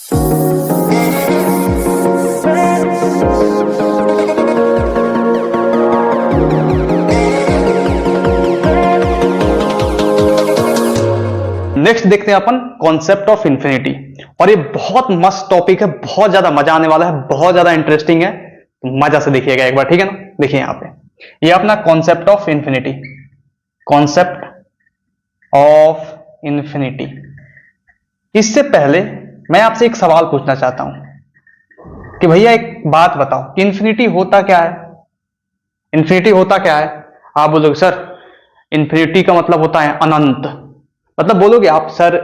Next देखते हैं अपन concept of infinity, और ये बहुत मस्त टॉपिक है, बहुत ज्यादा मजा आने वाला है, बहुत ज्यादा इंटरेस्टिंग है, मजा से देखिएगा एक बार, ठीक है ना। देखिए यहां पे ये अपना concept of infinity, concept of infinity. इससे पहले मैं आपसे एक सवाल पूछना चाहता हूं कि भैया एक बात बताओ कि इंफिनिटी होता क्या है। इंफिनिटी होता क्या है? आप बोलोगे सर इंफिनिटी का मतलब होता है अनंत। मतलब बोलोगे आप सर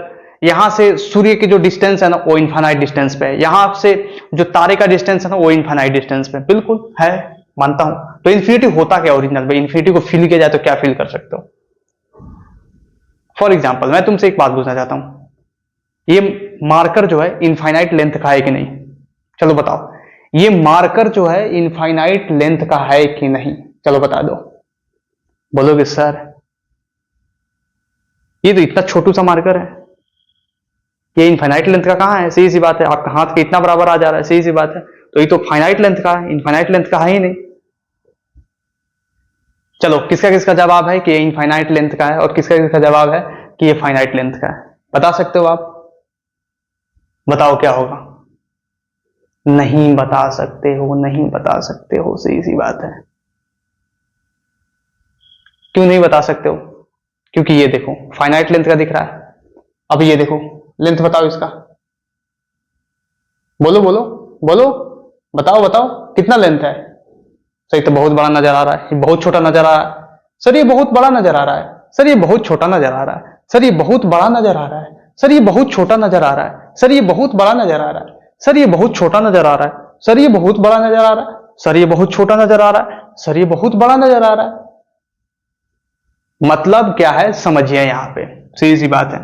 यहां से सूर्य की जो डिस्टेंस है ना वो इनफाइनाइट डिस्टेंस पे है, यहां से जो तारे का डिस्टेंस है ना वो इनफाइनाइट डिस्टेंस पे। बिल्कुल है, मानता हूं। तो इंफिनिटी होता क्या ओरिजिनल में? इंफिनिटी को फील किया जाए तो क्या फील कर सकते हो? फॉर एग्जाम्पल मैं तुमसे एक बात पूछना चाहता हूं, ये मार्कर जो है इनफाइनाइट लेंथ का है कि नहीं? चलो बताओ, ये मार्कर जो है इनफाइनाइट लेंथ का है कि नहीं? चलो बता दो। बोलोगे सर ये तो इतना छोटू सा मार्कर है, ये इनफाइनाइट लेंथ का कहां है? सही सी बात है, आपका हाथ के इतना बराबर आ जा रहा है, सही सी बात है। तो ये तो फाइनाइट लेंथ का है, इनफाइनाइट लेंथ का है ही नहीं। चलो किसका किसका जवाब है कि ये इनफाइनाइट लेंथ का है, और किसका किसका जवाब है कि ये फाइनाइट लेंथ का है? बता सकते हो आप? बताओ क्या होगा? नहीं बता सकते हो, नहीं बता सकते हो, सही सी बात है। क्यों नहीं बता सकते हो? क्योंकि ये देखो फाइनाइट लेंथ का दिख रहा है। अब ये देखो लेंथ बताओ इसका, बोलो बोलो बोलो, बताओ बताओ कितना लेंथ है? सही तो बहुत बड़ा नजर आ रहा है, ये बहुत छोटा नजर आ रहा है। सर ये बहुत बड़ा नजर आ रहा है, सर ये बहुत छोटा नजर आ रहा है, सर ये बहुत बड़ा नजर आ रहा है, सर ये बहुत छोटा नजर आ रहा है, सर ये बहुत बड़ा नजर आ रहा है, सर ये बहुत छोटा नजर आ रहा है, सर ये बहुत बड़ा नजर आ रहा है, सर ये बहुत छोटा नजर आ रहा है, सर ये बहुत बड़ा नजर आ रहा है। मतलब क्या है समझिए यहां पे, सीधी सी बात है।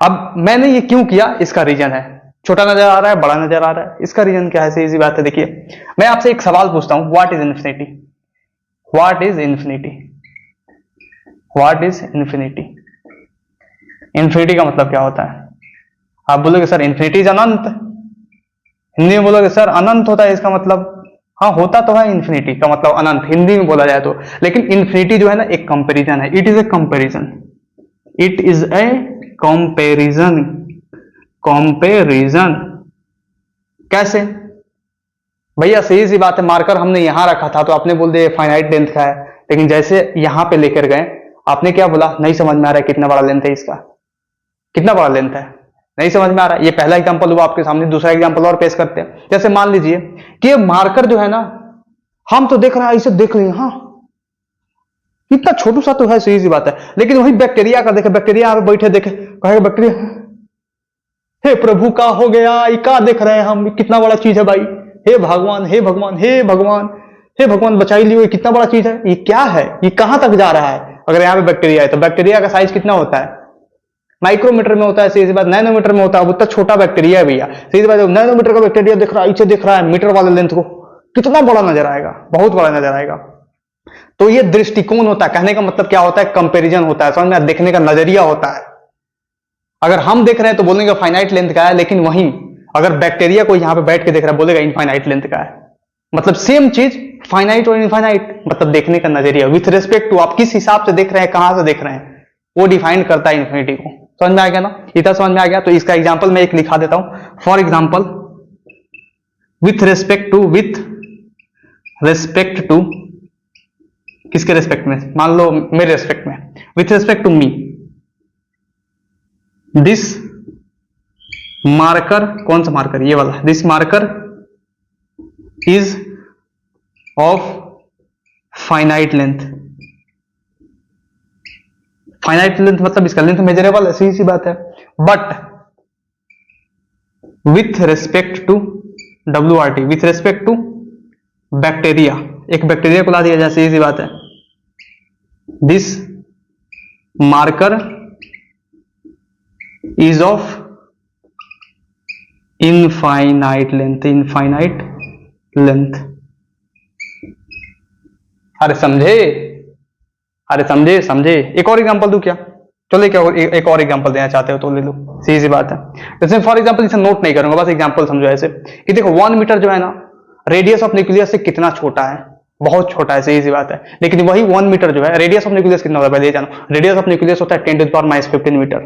अब मैंने ये क्यों किया, इसका रीजन है। छोटा नजर आ रहा है, बड़ा नजर आ रहा है, इसका रीजन क्या है? सीधी सी बात है। देखिए मैं आपसे एक सवाल पूछता हूं, what is infinity? What is infinity? What is infinity? Infinity का मतलब क्या होता है? आप बोलोगे सर इन्फिनिटी इज अनंत। हिंदी में बोलोगे सर अनंत होता है, इसका मतलब हाँ होता तो है, इन्फिनिटी का मतलब अनंत हिंदी में बोला जाए तो। लेकिन इन्फिनिटी जो है ना एक कंपैरिजन है, it is a comparison, it is a comparison. Comparison कैसे? भैया सही सी बात है, मार्कर हमने यहां रखा था तो आपने बोल दिया फाइनाइट लेंथ का है, लेकिन जैसे यहां पे लेकर गए आपने क्या बोला? नहीं समझ में आ रहा है कितना बड़ा लेंथ है इसका, कितना बड़ा लेंथ है, नहीं समझ में आ रहा है। ये पहला एग्जांपल हुआ आपके सामने, दूसरा एग्जांपल और पेश करते हैं। जैसे मान लीजिए कि ये मार्कर जो है ना, हम तो देख रहे हैं, इसे देख रहे हैं, हाँ इतना छोटू सा तो है, सही सी बात है। लेकिन वही बैक्टीरिया का देखे, बैक्टीरिया यहाँ पे बैठे देखे, कहेगा बैक्टीरिया हे प्रभु का हो गया, ये क्या देख रहे हैं हम, कितना बड़ा चीज है भाई, हे भगवान हे भगवान हे भगवान हे भगवान बचाई लियो, कितना बड़ा चीज है, ये क्या है, ये कहां तक जा रहा है? अगर यहाँ पे बैक्टीरिया है तो बैक्टीरिया का साइज कितना होता है? माइक्रोमीटर में होता है, सीधी बात, नैनोमीटर में होता है, उतना छोटा बैक्टीरिया है भैया, सीधी बात। नैनोमीटर का बैक्टीरिया देख रहा है, इसे देख रहा है, मीटर वाले लेंथ को, कितना बड़ा नजर आएगा, बहुत बड़ा नजर आएगा। तो ये दृष्टिकोण होता है, कहने का मतलब क्या होता है? कंपैरिजन होता है, समझ में? देखने का नजरिया होता है। अगर हम देख रहे हैं तो बोलेंगे फाइनाइट लेंथ का है, लेकिन वहीं अगर बैक्टीरिया को यहां पे बैठ के देख रहा है बोलेगा इनफाइनाइट लेंथ का है। मतलब सेम चीज, फाइनाइट और इनफाइनाइट, मतलब देखने का नजरिया विथ रिस्पेक्ट टू आप किस हिसाब से देख रहे हैं, कहां से देख रहे हैं, वो डिफाइन करता है इन्फिनिटी को। समझ में आ गया ना? इतना समझ में आ गया तो इसका एग्जांपल मैं एक लिखा देता हूं। For example with respect to किसके रिस्पेक्ट में? मान लो मेरे रिस्पेक्ट में, with respect to me, this marker, कौन सा मार्कर? ये वाला, this marker is of finite length. Finite length मतलब इसका लेंथ मेजरेबल है, सीधी सी बात है। But with respect to WRT, with respect to bacteria, एक बैक्टीरिया को ला दिया जाए, सीधी सी बात है। This marker is of infinite length, infinite length. अरे समझे, अरे समझे समझे। एक और एग्जांपल दूं क्या? चलो एक और एग्जांपल देना चाहते हो तो ले लो, सीधी सी बात है। जैसे फॉर एग्जांपल इसे नोट नहीं करूंगा, बस एग्जांपल समझो ऐसे कि देखो 1 मीटर जो है ना, रेडियस ऑफ न्यूक्लियस से कितना छोटा है, बहुत छोटा है, सीधी सी बात है। लेकिन वही 1 मीटर जो है, रेडियस ऑफ न्यूक्लियस कितना होता है पहले ये जानो, रेडियस ऑफ न्यूक्लियस होता है 10⁻15 मीटर।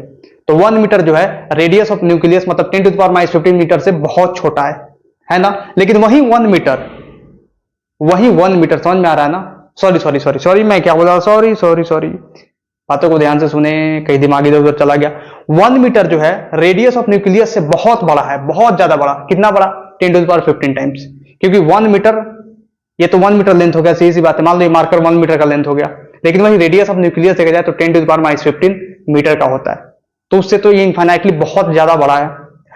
तो 1 मीटर जो है रेडियस ऑफ न्यूक्लियस मतलब 10⁻15 मीटर से बहुत छोटा है ना। लेकिन वही 1 मीटर, समझ में आ रहा है ना। सॉरी मैं क्या बोला, सॉरी बातों को ध्यान से सुने, कहीं दिमाग इधर उधर चला गया। 1 मीटर जो है रेडियस ऑफ न्यूक्लियस से बहुत बड़ा है, बहुत ज्यादा बड़ा। कितना बड़ा? 10⁻15 टाइम्स, क्योंकि 1 मीटर, ये तो 1 मीटर लेंथ हो गया, सीधी सी बात है। मान लो ये मार्कर 1 मीटर का लेंथ हो गया, लेकिन वही रेडियस ऑफ न्यूक्लियस देखा जाए तो 10⁻15 मीटर का होता है। तो उससे तो ये इनफाइनाइटली बहुत ज्यादा बड़ा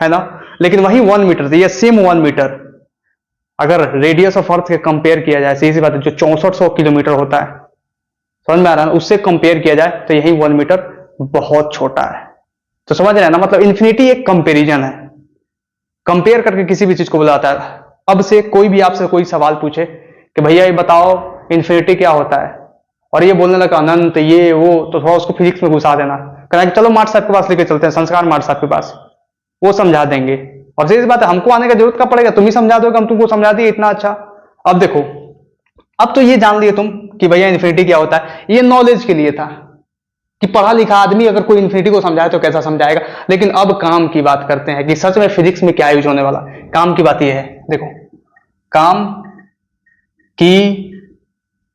है ना। लेकिन वही 1 मीटर से, ये सेम 1 मीटर अगर रेडियस ऑफ अर्थ के कंपेयर किया जाए, सीधी सी बात है, जो 6400 किलोमीटर होता है, समझ में आ रहा है, उससे कंपेयर किया जाए तो यही 1 मीटर बहुत छोटा है। तो समझ रहे हैं ना, मतलब इन्फिनिटी एक कंपेरिजन है, कंपेयर करके किसी भी चीज को बुलाता है। अब से कोई भी आपसे कोई सवाल पूछे कि भैया ये बताओ इन्फिनिटी क्या होता है, और ये बोलने लगा अनंत ये वो, तो थोड़ा उसको फिजिक्स में घुसा देना, कहना कि चलो मार्ट साहब के पास लेके चलते हैं, संस्कार मार्ट साहब के पास, वो समझा देंगे। और सीधी बात है, हमको आने का जरूरत क्या पड़ेगा, तुम ही समझा दोगे, हम तुमको समझा दिए इतना अच्छा। अब देखो, अब तो ये जान लिए तुम कि भैया इन्फिनिटी क्या होता है, ये नॉलेज के लिए था कि पढ़ा लिखा आदमी अगर कोई इन्फिनिटी को समझाए तो कैसा समझाएगा। लेकिन अब काम की बात करते हैं कि सच में फिजिक्स में क्या यूज होने वाला। काम की बात ये है, देखो काम की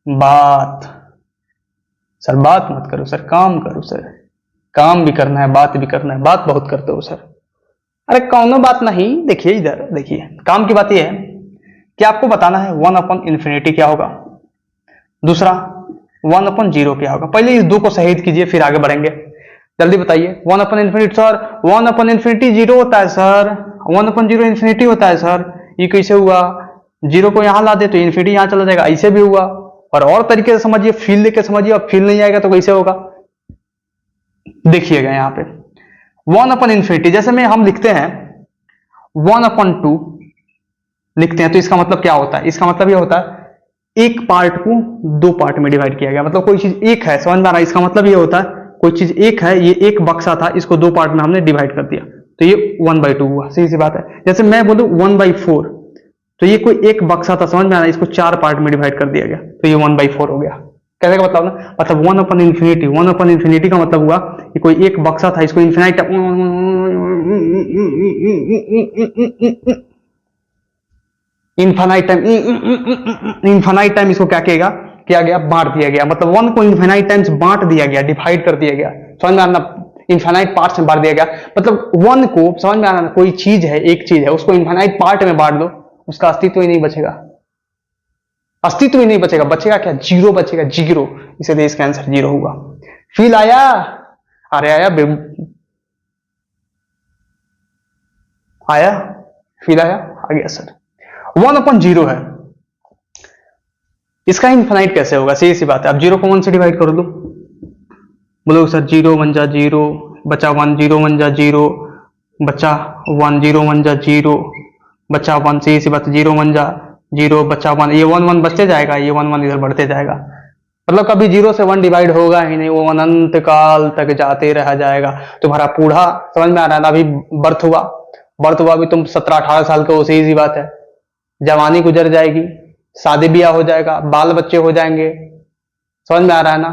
बात, सर बात मत करो सर, काम करो सर, काम भी करना है बात भी करना है, बात बहुत करते हो सर। अरे कौनो बात नहीं, देखिए इधर देखिए, काम की बात यह है कि आपको बताना है 1/∞ क्या होगा, दूसरा 1/0 क्या होगा। पहले इस दो को शहीद कीजिए फिर आगे बढ़ेंगे, जल्दी बताइए। 1/∞ सर 1/∞ 0 होता है सर, 1/0 इन्फिनिटी होता है सर, ये कैसे हुआ, जीरो को यहां ला दे तो इन्फिनिटी यहां चला जाएगा, ऐसे भी हुआ। और तरीके से समझिए, फील लेके समझिए, अब फील नहीं आएगा तो कैसे होगा, देखिएगा यहाँ पे 1/∞, जैसे में हम लिखते हैं 1/2 लिखते हैं, तो इसका मतलब क्या होता है, इसका मतलब ये होता है एक पार्ट को 2 पार्ट में डिवाइड किया गया, मतलब कोई चीज एक है, समझ में आ रहा है। इसका मतलब ये होता है कोई चीज एक है, ये एक बक्सा था, इसको 2 पार्ट में हमने डिवाइड कर दिया, तो ये 1/2 हुआ, सीधी सी बात है। जैसे मैं बोलूं 1/4, तो ये कोई एक बक्सा था, समझ में आ रहा है, इसको 4 पार्ट में डिवाइड कर दिया गया, तो ये 1/4 हो गया। कहने का मतलब ना, मतलब 1/∞ का मतलब हुआ कि कोई एक बक्सा था, इसको इन्फिनाइट टाइम इसको क्या किया गया, बांट दिया गया। मतलब 1 को इन्फिनाइट टाइम्स बांट दिया गया, डिवाइड कर दिया गया, समझ में आना, इन्फिनाइट पार्ट्स में बांट दिया गया। मतलब 1 को, समझ में आना, कोई चीज है, एक चीज है, उसको इन्फिनाइट पार्ट में बांट दो, उसका अस्तित्व ही नहीं बचेगा, अस्तित्व ही नहीं बचेगा। बचेगा क्या, जीरो बचेगा, जीरो, इसलिए इसका आंसर जीरो हुआ। फील आया, अरे आया फील आया, आ गया सर। 1/0 है, इसका इन्फिनाइट कैसे होगा, सीधी सी बात है। अब 0 को 1 से डिवाइड कर दो, बोलो सर 0 1 जा 0, बचा 1, 0 1 जा 0, बचा 1, 0 1 जा 0, बचा 1, सीधी सी बात, 0 1 जा 0, बचा 1, ये 1 1 बचते जाएगा, ये 1 1 इधर बढ़ते जाएगा। मतलब कभी 0 से 1 डिवाइड होगा ही नहीं, वो अनंत काल तक जाते रह जाएगा। तुम्हारा बूढ़ा, समझ में आ रहा है ना, अभी बर्थ हुआ भी तुम 17-18 साल के हो, सीधी सी बात है। जवानी गुजर जाएगी, शादी ब्याह हो जाएगा, बाल बच्चे हो जाएंगे, समझ में आ रहा है ना,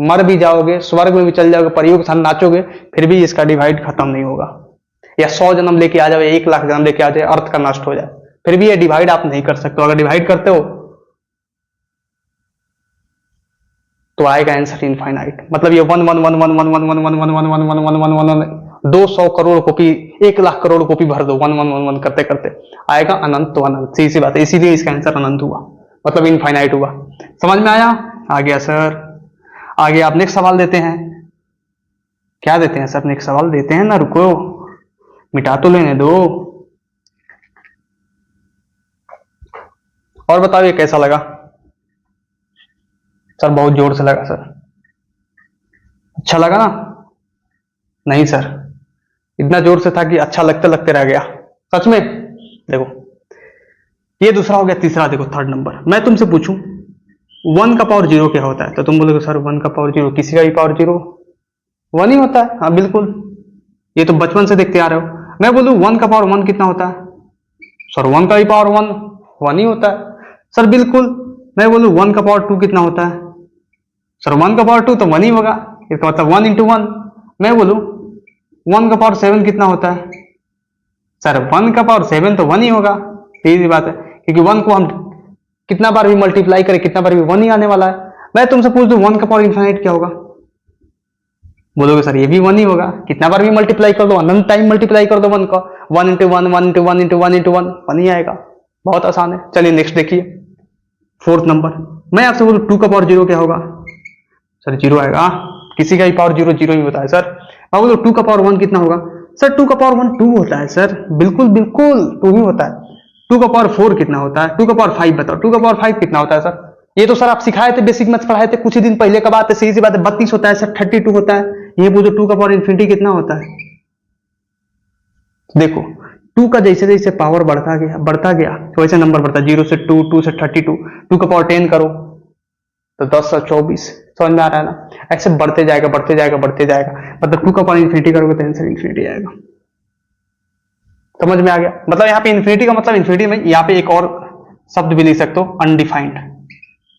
मर भी जाओगे, स्वर्ग में भी चल जाओगे, परियों के साथ नाचोगे, फिर भी इसका डिवाइड खत्म नहीं होगा। या 100 जन्म लेके आ जाओ, 1 लाख जन्म लेके आ जाए, अर्थ का नष्ट हो जाए, फिर भी ये डिवाइड आप नहीं कर सकते। अगर डिवाइड करते हो तो आएगा आंसर इनफाइनाइट। मतलब ये 1 1 1 1 1 1 1 1 1 1 1 1 1 1 1 200 करोड़ कॉपी, 1 लाख करोड़ कॉपी भर दो 1 1 1 1 करते करते आएगा अनंत, तो अनंत, सीधी सी बात है। इसीलिए इसका आंसर अनंत हुआ, मतलब इनफाइनाइट हुआ। समझ में आया, आ गया सर। आगे आप नेक्स्ट सवाल देते हैं, क्या देते हैं सर, नेक्स्ट सवाल देते हैं ना, रुको मिटा तो लेने दो। और बताओ ये कैसा लगा सर, बहुत जोर से लगा सर, अच्छा लगा ना, नहीं सर इतना जोर से था कि अच्छा लगते लगते रह गया, सच में। देखो ये दूसरा हो गया, तीसरा देखो, थर्ड नंबर। मैं तुमसे पूछूं 1 का पावर 0 क्या होता है, तो तुम बोलोगे सर 1 का पावर 0 किसी का भी पावर 0, वन ही होता है, हाँ बिल्कुल, ये तो बचपन से देखते आ रहे हो। मैं बोलूं 1 का पावर 1 कितना होता है? सर 1 का ही पावर 1 1 ही होता है। सर बिल्कुल। मैं बोलूं 1 का पावर 2 कितना होता है? सर 1 का पावर 2 तो 1 ही होगा, इसका मतलब 1 इंटू 1। मैं बोलूं 1 का पावर 7 कितना होता है? सर 1 का पावर 7 तो 1 ही होगा, सीधी बात है, क्योंकि 1 को हम कितना बार भी मल्टीप्लाई करें, कितना बार भी 1 ही आने वाला है। मैं तुमसे पूछ दूं 1 का पावर इनफाइनाइट क्या होगा? बोलोगे सर ये भी 1 ही होगा, कितना बार भी मल्टीप्लाई कर दो, अनंत टाइम मल्टीप्लाई कर दो 1 का, 1 इंटू 1 1 इंटू 1 इंटू 1 इंटू 1 1 ही आएगा। बहुत आसान है। चलिए नेक्स्ट देखिए, 4th नंबर। मैं आपसे बोलूं 2 का पावर 0 क्या होगा? सर 0 आएगा, किसी का भी पावर 0 0 ही होता है सर। मैं बोलो 2 का पावर 1 कितना होगा? सर 2 का पावर 1 2 होता है सर, बिल्कुल बिल्कुल 2 ही होता है। 2 का पावर 4 कितना होता है? 2 का पावर 5 बताओ, 2 का पावर 5 कितना होता है सर? ये तो सर आप सिखाए थे, बेसिक मैथ्स पढ़ाए थे कुछ ही दिन पहले का बात है, सही सी बात है। 32 होता है सर, 32 होता है। ये पूछो 2 का पावर इन्फिनिटी कितना होता है? देखो 2 का जैसे जैसे पावर बढ़ता गया वैसे नंबर बढ़ता है, 0 से 2, 2 से 32, 2 का पावर 10 करो तो 10 से 24। समझ में आ रहा है ना? ऐसे बढ़ते जाएगा बढ़ते जाएगा बढ़ते जाएगा, मतलब 2 का पावर इन्फिनिटी करोगे तो आंसर इन्फिनिटी आएगा। समझ में आ गया? मतलब यहाँ पे इन्फिनिटी का मतलब इन्फिनिटी में यहाँ पे एक और शब्द भी लिख सकते हो, अनडिफाइंड,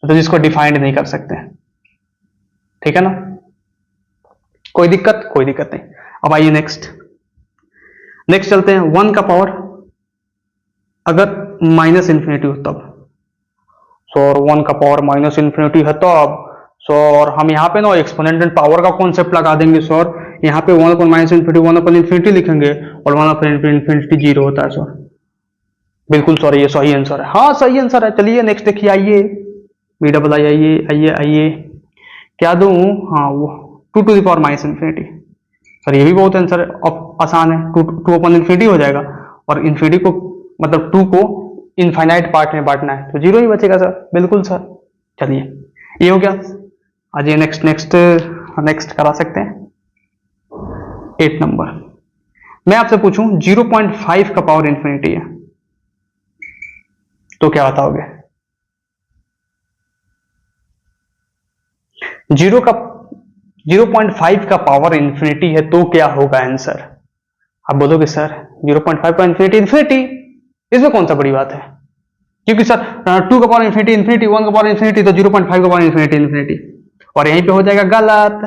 मतलब जिसको डिफाइंड नहीं कर सकते। ठीक है ना? कोई दिक्कत? कोई दिक्कत नहीं। अब आइए नेक्स्ट चलते हैं। 1 का पावर अगर माइनस इन्फिनिटी हो तब, सर 1 का पावर माइनस इन्फिनिटी है तब सर हम यहाँ पे ना एक्सपोनेंट एंड पावर का कॉन्सेप्ट लगा देंगे सर। यहाँ पे 1 अपन माइनस इन्फिनिटी 1 अपन इन्फिनिटी लिखेंगे और 1 अपन इन्फिनिटी 0 होता है सर। बिल्कुल सर ये सही आंसर है, हाँ सही आंसर है। चलिए नेक्स्ट देखिए, आइए बी डबल आई, आइए आइए आइए, क्या दूं? हाँ वो 2 to the power minus infinity. Sir ये भी बहुत आंसर आसान है, 2 अपन इन्फिनिटी हो जाएगा और इन्फिनिटी को मतलब 2 को इनफाइनाइट पार्ट में बांटना है तो 0 ही बचेगा सर। बिल्कुल सर। चलिए ये हो गया। आज ये नेक्स्ट करा सकते हैं 8 नंबर। मैं आपसे पूछूं 0.5 का पावर इन्फिनिटी है तो क्या बताओगे? 0.5 का पावर इन्फिनिटी है तो क्या होगा आंसर? आप बोलोगे सर 0.5 का इन्फिनिटी, इसमें कौन सा बड़ी बात है? क्योंकि सर 2 का पावर इन्फिनिटी 1 का पावर इन्फिनिटी तो 0.5 का पावर इन्फिनिटी, और यहीं पे हो जाएगा गलत।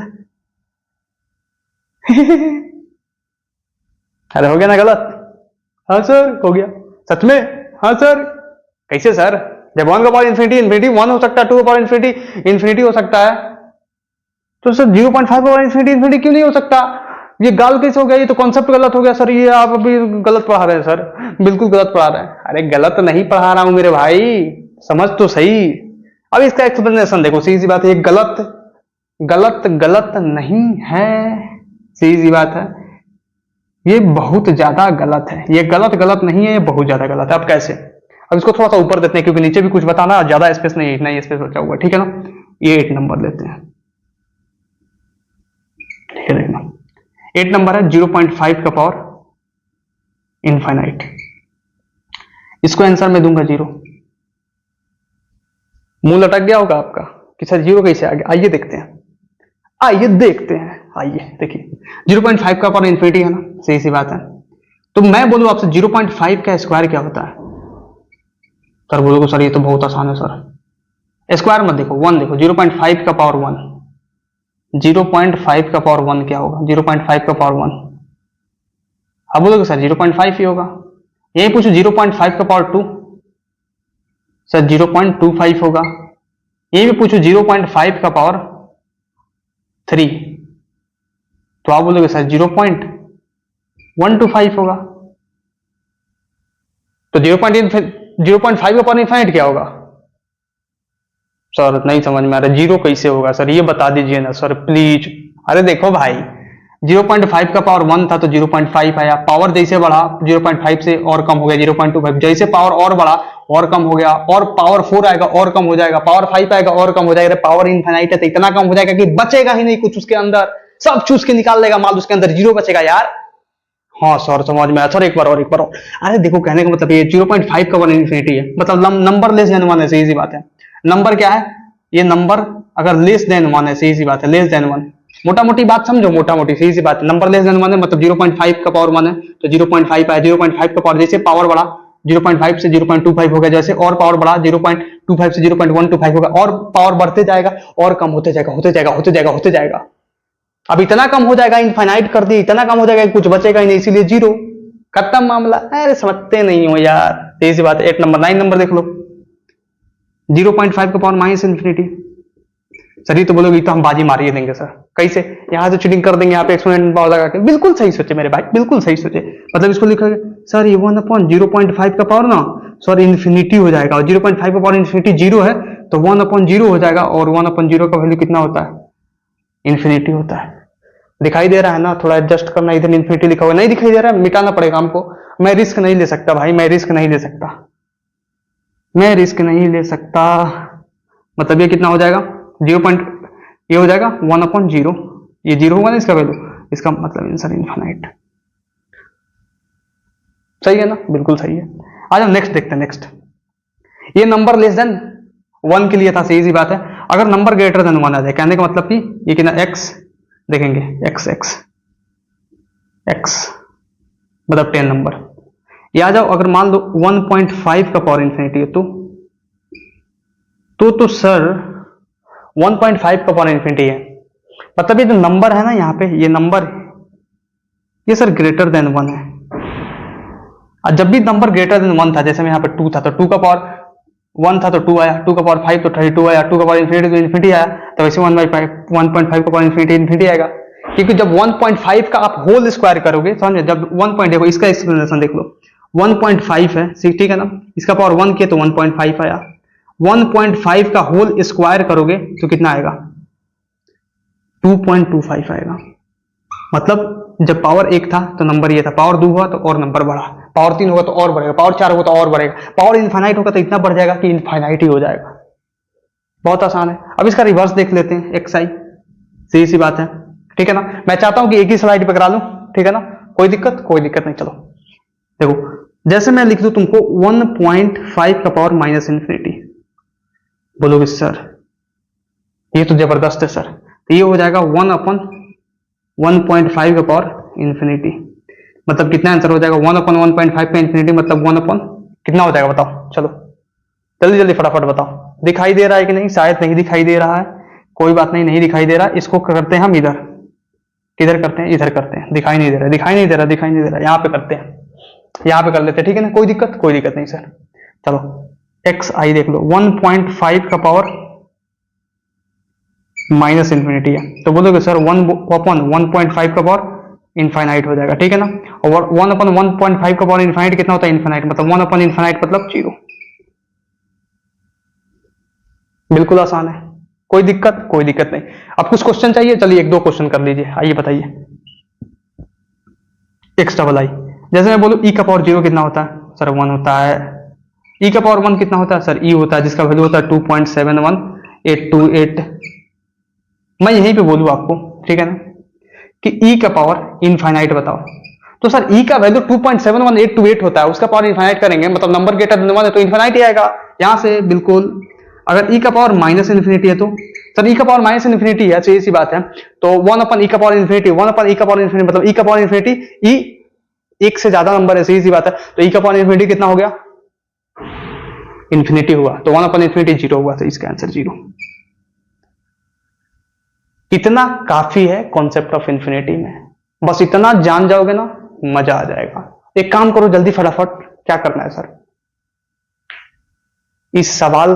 अरे हो गया ना गलत? हाँ सर हो गया। सच में? हाँ सर। कैसे सर? जब 1 का पावर इन्फिनिटी 1 हो सकता है, 2 का पावर इन्फिनिटी हो सकता है, तो सर 0.5 का पावर इन्फिनिटी क्यों नहीं हो सकता? ये गाल कैसे हो गया? ये तो कॉन्सेप्ट गलत हो गया सर, ये आप अभी गलत पढ़ा रहे हैं सर, बिल्कुल गलत पढ़ा रहे हैं। अरे गलत नहीं पढ़ा रहा हूं मेरे भाई, समझ तो सही। अब इसका एक्सप्लेनेशन देखो, सीधी सी बात है, ये गलत नहीं है, सीधी सी बात है, ये बहुत ज्यादा गलत है। ये गलत नहीं है, ये बहुत ज्यादा गलत है। अब कैसे? अब इसको थोड़ा सा ऊपर देते हैं क्योंकि नीचे भी कुछ बताना, ज्यादा स्पेस नहीं, इतना ही स्पेस बचा हुआ, ठीक है ना? ये 8 नंबर लेते हैं, ठीक है? देखना 8 नंबर है 0.5 का पावर इनफाइनाइट। इसको आंसर में दूंगा 0। मुंह लटक गया होगा आपका कि सर 0 कैसे आ गया? आइए देखते हैं, आइए देखिए 0.5 का पावर इन्फिनिटी है ना, सही सी बात है। तो मैं बोलूं आपसे 0.5 का स्क्वायर क्या होता है? सर बोलोगे सर ये तो बहुत आसान है सर, स्क्वायर मत देखो, 1 देखो, 0.5 का पावर 1, 0.5 का पावर 1 क्या होगा? 0.5 का पावर 1, अब बोलोगे सर 0.5 ही होगा। यही पूछो 0.5 का पावर 2, सर 0.25 होगा। यही भी पूछो 0.5 का पावर 3, तो आप बोलोगे सर 0.125 होगा। तो 0.5 का पावर इनफाइनाइट क्या होगा? सर नहीं समझ में आ रहा, 0 कैसे होगा सर, ये बता दीजिए ना सर प्लीज। अरे देखो भाई 0.5 का पावर 1 था तो 0.5 आया, पावर जैसे बढ़ा 0.5 से और कम हो गया 0.25, जैसे पावर और बढ़ा और कम हो गया, और पावर 4 आएगा और कम हो जाएगा, पावर 5 आएगा और कम हो जाएगा। पावर इनफाइनाइट है तो इतना कम हो जाएगा कि बचेगा ही नहीं कुछ उसके अंदर, सब चूस के निकाल लेगा माल, उसके अंदर 0 बचेगा यार। हाँ सर समझ में आया सर, एक बार और। अरे देखो कहने का मतलब ये 0.5 का 1 इन्फिनिटी है, मतलब नंबर लेस देन 1 है, सही सी बात है। नंबर क्या है? ये नंबर अगर लेस देन 1 है, सही सी बात है, लेस देन 1, मोटा मोटी बात समझो, मोटा मोटी सीधी सी बात है, नंबर लेस देन 1 है मतलब 0.5 का पावर 1 है तो 0.5 आया, 0.5 का पावर, जैसे पावर बढ़ा 0.5 से 0.25 हो गया, जैसे और पावर बढ़ा 0.25 से 0.125 होगा, और पावर बढ़ते जाएगा और कम होते जाएगा, होते जाएगा, होते जाएगा, होते जाएगा। अब इतना कम हो जाएगा, इनफाइनाइट कर दिए, इतना कम हो जाएगा कुछ बचेगा ही नहीं, इसीलिए जीरो, खत्म मामला। अरे समझते नहीं हो यार, सीधी सी बात है। 8 नंबर 9 नंबर देख लो, 0.5 का पावर माइनस इन्फिनिटी। सर ये तो बोलोगे तो हम बाजी मारिए देंगे सर, कैसे? यहां से चीटिंग कर देंगे, यहाँ पे एक्सपोनेंट पावर लगा के। बिल्कुल सही सोचे मेरे भाई, बिल्कुल सही सोचे। मतलब इसको लिखा सर ये 1/0.5 का पावर ना सर इन्फिनिटी हो जाएगा, और 0.5 का पावर इन्फिनिटी जीरो है तो 1/0 हो जाएगा, और 1/0 का वैल्यू कितना होता है? इन्फिनिटी होता है। दिखाई दे रहा है ना? थोड़ा एडजस्ट करना, इधर इन्फिनिटी लिखा हुआ नहीं दिखाई दे रहा है, मिटाना पड़ेगा हमको। मैं रिस्क नहीं ले सकता भाई, मैं रिस्क नहीं ले सकता, मैं रिस्क नहीं ले सकता। मतलब ये कितना हो जाएगा? 0. ये हो जाएगा 1/0, ये जीरो होगा ना इसका वैल्यू, इसका मतलब आंसर इनफाइनाइट। सही है ना? बिल्कुल सही है। आ जाओ नेक्स्ट देखते हैं। नेक्स्ट, ये नंबर लेस देन 1 के लिए था, सही सी बात है। अगर नंबर ग्रेटर देन 1 आ जाए, कहने का मतलब कि ये कितना x देखेंगे, x x x मतलब 10 नंबर। ये आ जाओ, अगर मान लो 1.5 का पावर इन्फिनिटी है तो सर 1.5 का पावर इन्फिनिटी है, मतलब ये जो नंबर है ना यहाँ पे, ये नंबर ये सर ग्रेटर देन 1 है। और जब भी नंबर ग्रेटर देन 1 था, जैसे में यहाँ पे 2 था तो 2 का पावर 1 था तो 2 आया, 2 का पावर 5 तो 32 आया, 2 का पावर इन्फिनिटी तो इन्फिनिटी आया, तो वैसे 1/5 का पावर इन्फिनिटी आएगा। क्योंकि जब 1.5 का आप होल स्क्वायर करोगे, समझ, जब 1 देखो, इसका एक्सप्लेनेशन देख लो, 1.5 है, ठीक है ना, इसका पावर 1 किया तो 1.5 आया, 1.5 का होल स्क्वायर करोगे तो कितना आएगा? 2.25 आएगा। मतलब जब पावर 1 था तो नंबर ये था, पावर 2 हुआ तो और नंबर बढ़ा, पावर 3 होगा तो और बढ़ेगा, पावर 4 होगा तो और बढ़ेगा, पावर इनफाइनाइट होगा तो इतना बढ़ जाएगा कि इनफाइनाइट ही हो जाएगा। बहुत आसान है। अब इसका रिवर्स देख लेते हैं, एक्स आई, सीधी सी बात है, ठीक है ना। मैं चाहता हूं कि एक ही स्लाइड पे करा लूं, ठीक है ना, कोई दिक्कत? कोई दिक्कत नहीं। चलो देखो, जैसे मैं लिख दूं तुमको 1.5 का पावर माइनस इन्फिनिटी, बोलोगे सर ये तो जबरदस्त है सर, तो ये हो जाएगा 1/1.5 का पावर इन्फिनिटी, मतलब कितना आंसर हो जाएगा? 1/1.5 का इन्फिनिटी मतलब 1 कितना हो जाएगा बताओ? चलो जल्दी जल्दी फटाफट बताओ। दिखाई दे रहा है कि नहीं? शायद नहीं दिखाई दे रहा है, कोई बात नहीं, नहीं दिखाई दे रहा। इसको करते हैं हम इधर, किधर करते हैं? इधर करते हैं। दिखाई नहीं दे रहा, दिखाई नहीं दे रहा, दिखाई नहीं दे रहा, यहाँ पे करते हैं, यहाँ पे कर लेते हैं, ठीक है ना, कोई दिक्कत? कोई दिक्कत नहीं सर। चलो एक्स आई देख लो, 1.5 का पावर माइनस इन्फिनिटी है, तो बोलोगे सर 1/1.5 का पावर इनफाइनाइट हो जाएगा, ठीक है ना। और 1/1.5 का पावर इनफाइनाइट कितना होता है? इनफाइनाइट मतलब 1/इनफाइनाइट मतलब 0। बिल्कुल आसान है, कोई दिक्कत? कोई दिक्कत नहीं। अब कुछ क्वेश्चन चाहिए? चलिए एक दो क्वेश्चन कर लीजिए, आइए बताइए। एक्स डबल आई, जैसे मैं बोलूं ई का पावर 0 कितना होता है? सर 1 होता है। ई का पावर 1 कितना होता है? सर ई होता है, जिसका वैल्यू होता है 2.71828। मैं यहीं पे बोलूं आपको, ठीक है ना, कि ई का पावर इनफाइनाइट बताओ, तो सर ई का वैल्यू 2.71828 होता है, उसका पावर इनफाइनाइट करेंगे मतलब नंबर ग्रेटर देन 1 है तो इनफाइनाइट ही आएगा यहां से, बिल्कुल। अगर ई का पावर माइनस इन्फिनिटी है तो सर ई का पावर माइनस इन्फिनिटी है, अच्छी सी बात है, तो 1/e का पावर इन्फिनिटी, 1/e का पावर इन्फिनिटी मतलब ई का पावर इन्फिनिटी, ई एक से ज्यादा नंबर है, सही सी बात है, तो ई का पावर इन्फिनिटी कितना हो गया? इन्फिनिटी हुआ, तो 1/इन्फिनिटी 0 हुआ, तो इसका आंसर 0। इतना काफी है कॉन्सेप्ट ऑफ इन्फिनिटी में, बस इतना जान जाओगे ना मजा आ जाएगा। एक काम करो जल्दी फटाफट, क्या करना है सर, इस सवाल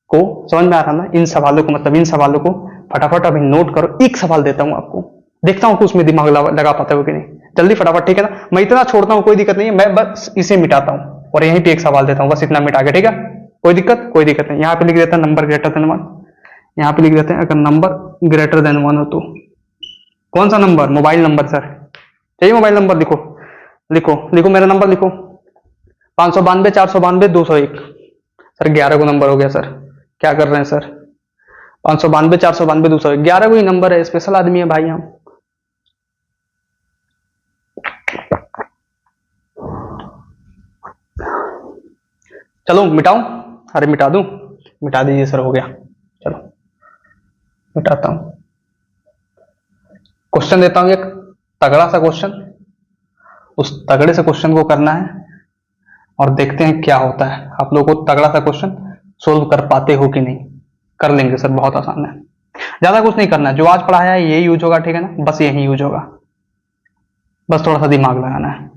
को समझ में आ रहा ना, इन सवालों को, मतलब इन सवालों को फटाफट अभी नोट करो। एक सवाल देता हूं आपको, देखता हूं कि उसमें दिमाग लगा पाते हो कि नहीं, जल्दी फटाफट, ठीक है ना। मैं इतना छोड़ता हूं, कोई दिक्कत नहीं है, मैं बस इसे मिटाता हूं और यहीं पे एक सवाल देता हूं, बस इतना मिटा के, ठीक है, कोई दिक्कत? कोई दिक्कत नहीं। यहां पे लिख देता है नंबर ग्रेटर देन 1, यहां पे लिख देते हैं अगर नंबर ग्रेटर देन 1 हो तो कौन सा नंबर? मोबाइल नंबर सर, चाहिए मोबाइल नंबर? लिखो लिखो लिखो, मेरा नंबर लिखो, 592 492 201। सर 11 को नंबर हो गया सर, क्या कर रहे हैं सर? 592 492 201, 11 को ही नंबर है, स्पेशल आदमी है भाई हम। चलो मिटाऊं? अरे मिटा दूं? मिटा दीजिए सर, हो गया, चलो मिटाता हूं। क्वेश्चन देता हूं एक तगड़ा सा क्वेश्चन, उस तगड़े से क्वेश्चन को करना है और देखते हैं क्या होता है। आप लोगों को तगड़ा सा क्वेश्चन सोल्व कर पाते हो कि नहीं। कर लेंगे सर, बहुत आसान है, ज्यादा कुछ नहीं करना है, जो आज पढ़ाया है यही यूज होगा, ठीक है ना, बस यही यूज होगा, बस थोड़ा सा दिमाग लगाना है।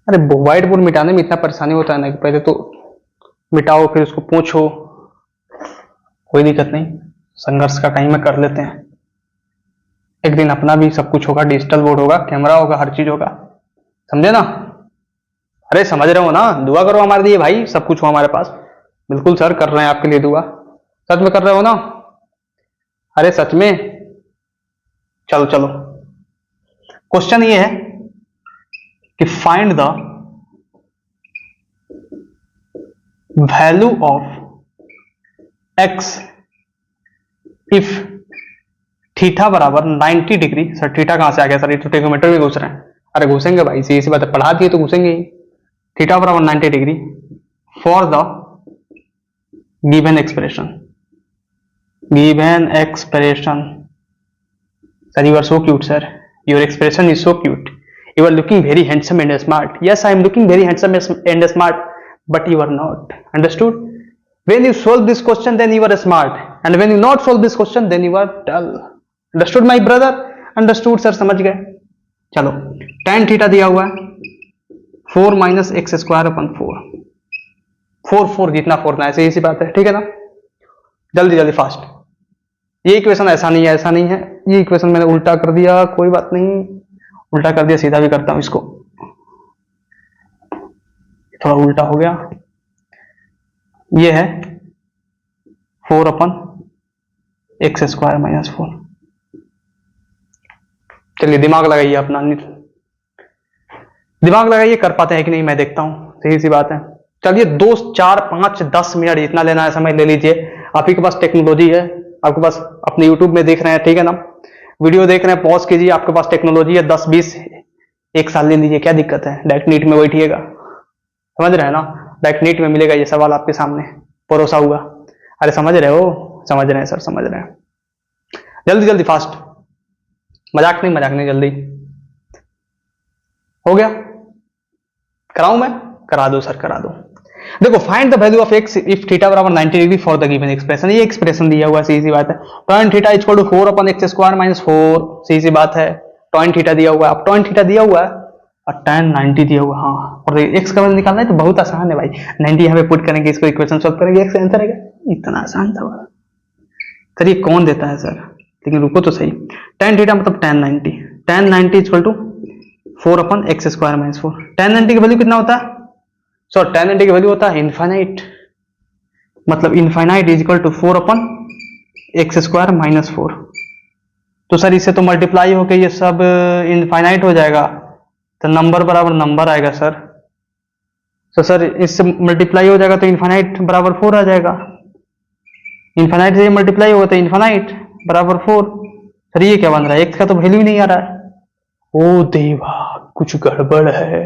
अरे व्हाइट बोर्ड मिटाने में इतना परेशानी होता है ना कि पहले तो मिटाओ फिर उसको पूछो। कोई दिक्कत नहीं, संघर्ष का टाइम में कर लेते हैं। एक दिन अपना भी सब कुछ होगा, डिजिटल बोर्ड होगा, कैमरा होगा, हर चीज होगा, समझे ना। अरे समझ रहे हो ना, दुआ करो हमारे लिए भाई, सब कुछ हो हमारे पास। बिल्कुल सर, कर रहे हैं आपके लिए दुआ। सच में कर रहे हो ना? अरे सच में। चलो चलो, क्वेश्चन ये है कि find the value of x if theta बराबर 90 डिग्री। सर थीटा कहां से आ गया सर, ये तो टेकोमीटर में घुस रहे हैं। अरे घुसेंगे भाई, सीधी सी बात है, पढ़ा दिए तो घुसेंगे ही। थीटा बराबर 90 degree for the given expression. Given expression. Sir you are so cute sir, your expression is so cute, you are looking very handsome and smart. Yes, I am looking very handsome and smart, but you are not. Understood? When you solve this question, then you are smart, and when you not solve this question, then you are dull. Understood, my brother? Understood, sir? समझ गए? चलो, tan theta दिया हुआ है 4 minus x square upon 4 जितना 4 ना, ऐसे इसी बात है, ठीक है ना। जल्दी जल्दी फास्ट। ये इक्वेशन ऐसा नहीं है, ऐसा नहीं है, ये इक्वेशन मैंने उल्टा कर दिया, कोई बात नहीं, उल्टा कर दिया, सीधा भी करता हूं इसको, थोड़ा उल्टा हो गया। ये है 4 अपन एक्स स्क्वायर माइनस 4। चलिए दिमाग लगाइए अपना, दिमाग लगाइए, कर पाते हैं कि नहीं मैं देखता हूं, सही सी बात है। चलिए 2 4 5 10 मिनट जितना लेना है समय ले लीजिए। आप ही के पास टेक्नोलॉजी है, आपके पास अपने यूट्यूब में देख रहे हैं, ठीक है ना, वीडियो देख रहे हैं, पॉज कीजिए, आपके पास टेक्नोलॉजी है, 10 20 1 साल ले लीजिए, क्या दिक्कत है। डायरेक्ट नीट में बैठिएगा, समझ रहे हैं ना, डायरेक्ट नीट में मिलेगा ये सवाल आपके सामने परोसा हुआ। अरे समझ रहे हो? समझ रहे हैं सर, समझ रहे हैं। जल्दी जल्दी फास्ट, मजाक नहीं, जल्दी हो गया। कराऊं मैं? करा दो सर, करा दो। देखो, find the value of x if theta बराबर 90 degree for the given expression. ये एक्सप्रेशन दिया हुआ है, सीधी सी बात है, tan theta equal to 4 upon x square minus 4, सीधी सी बात है। tan थीटा दिया हुआ है, अब tan थीटा दिया हुआ है और tan 90 दिया हुआ है, हाँ, और एक्स का वैल्यू निकालना है तो बहुत आसान है भाई, 90 यहाँ पे पुट करेंगे, इसको इक्वेशन सॉल्व करेंगे, एक्स आंसर आएगा। इतना आसान था सर, ये कौन देता है सर, लेकिन रुको तो सही। tan थीटा मतलब tan 90 equal to 4 upon x square minus 4। tan 90 की वैल्यू कितना होता है? सो tan 90 की वैल्यू होता है इनफाइनाइट, मतलब infinite is equal to 4 upon x square minus 4। तो सर इससे तो मल्टीप्लाई होकर ये सब इनफाइनाइट हो जाएगा, तो नंबर बराबर नंबर आएगा सर। तो सर इससे मल्टीप्लाई हो जाएगा तो इनफाइनाइट बराबर 4 आ जाएगा, इनफाइनाइट से मल्टीप्लाई होगा तो इनफाइनाइट बराबर 4। सर ये क्या बन रहा है, एक्स का तो वैल्यू ही नहीं आ रहा है। ओ देवा, कुछ गड़बड़ है।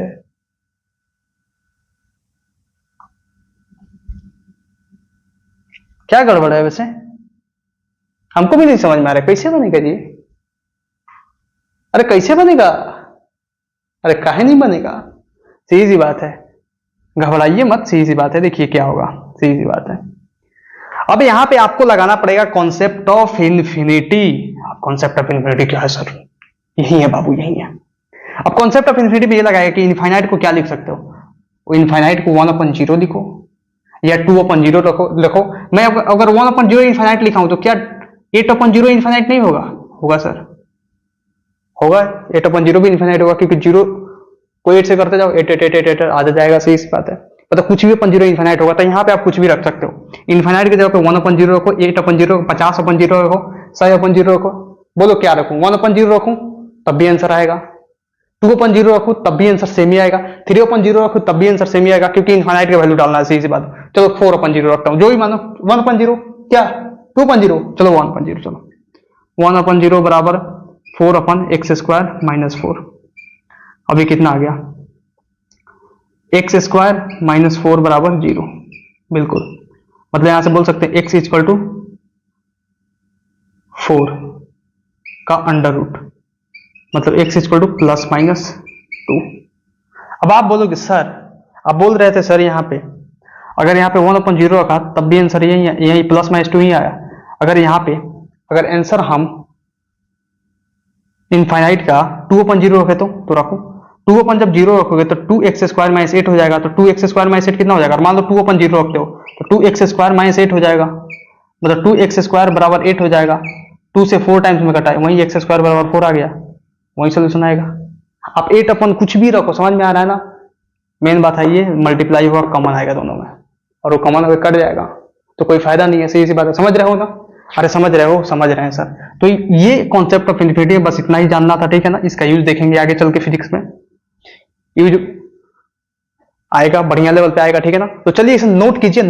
क्या गड़बड़ है वैसे, हमको भी नहीं समझ में आ रहा, कैसे बनेगा जी? अरे कैसे बनेगा? अरे काहे नहीं बनेगा? सीधी सी बात है, घबराइए मत, सीधी सी बात है, देखिए क्या होगा, सीधी सी बात है। अब यहां पे आपको लगाना पड़ेगा concept of infinity. Concept of infinity क्या है सर? यही है बाबू, यही है। अब कॉन्सेप्ट ऑफ इन्फिनिटी में ये लगाएगा कि इनफाइनाइट को क्या लिख सकते हो, इनफाइनाइट को 1/0 लिखो या 2/0 लिखो। मैं अगर 1/0 इनफाइनाइट लिखा हूं तो क्या 8/0 इनफाइनाइट नहीं होगा? होगा सर, होगा, 8/0 भी इनफाइनाइट होगा, क्योंकि 0 को 8 से करते जाओ, 8 आ जाएगा, सही सी बात है। मतलब कुछ भी 0 इनफाइनाइट होगा, तो यहाँ पे आप कुछ भी रख सकते हो। इनफाइनाइट की जगह पे 1/0 रखो, 8/0, 50/0 रखो, 100/0 रखो। बोलो क्या रखूं? 1/0 रखूं तब भी आंसर आएगा, 2/0 रखूं तब भी आंसर सेम ही आएगा, 3/0 रखूं तब भी आंसर सेम ही आएगा, क्योंकि इनफाइनाइट की वैल्यू डालना है, सही सी बात। चलो 4/0 रखता हूं, जो भी मानो, 1/0 क्या 2/0, चलो 1/0, चलो 1/0 बराबर 4 अपन एक्स स्क्वायर माइनस 4। अभी कितना आ गया? एक्स स्क्वायर माइनस 4 बराबर 0। बिल्कुल, मतलब यहां से बोल सकते हैं x इक्वल टू 4 का अंडर रूट, मतलब x equal two plus minus 2। अब आप बोलोगे सर, आप बोल रहे थे सर यहाँ पे अगर यहाँ पे 1/0 रखा तब भी आंसर यही प्लस माइनस 2 ही आया। अगर यहाँ पे अगर आंसर हम इनफाइनाइट का 2/0 रखे तो रखो 2 जब 0 रखोगे तो 2x स्क्वायर माइनस 8 हो जाएगा। तो 2x स्क्वायर माइनस 8 कितना हो जाएगा? मान लो 2/0 रखते हो तो 2x स्क्वायर माइनस 8 हो जाएगा, मतलब 2x स्क्वायर बराबर 8 हो जाएगा। 2 से 4 टाइम्स में कटा है, वहीं x स्क्वायर बराबर 4 आ गया, वही सोल्यूशन आएगा। आप 8 अपन कुछ भी रखो, समझ में आ रहा है ना? मेन बात है ये मल्टीप्लाई होगा, कॉमन आएगा दोनों में, और वो कॉमन होकर कट जाएगा तो कोई फायदा नहीं है। सीधी सी बात है, समझ रहे हो ना? अरे समझ रहे हो, समझ रहे हैं सर। तो ये कॉन्सेप्ट ऑफ इन्फिनिटी बस इतना ही जानना था, ठीक है ना? इसका यूज देखेंगे आगे चल के फिजिक्स में, यूज आएगा बढ़िया लेवल पे आएगा, ठीक है ना? तो चलिए इसे नोट कीजिए।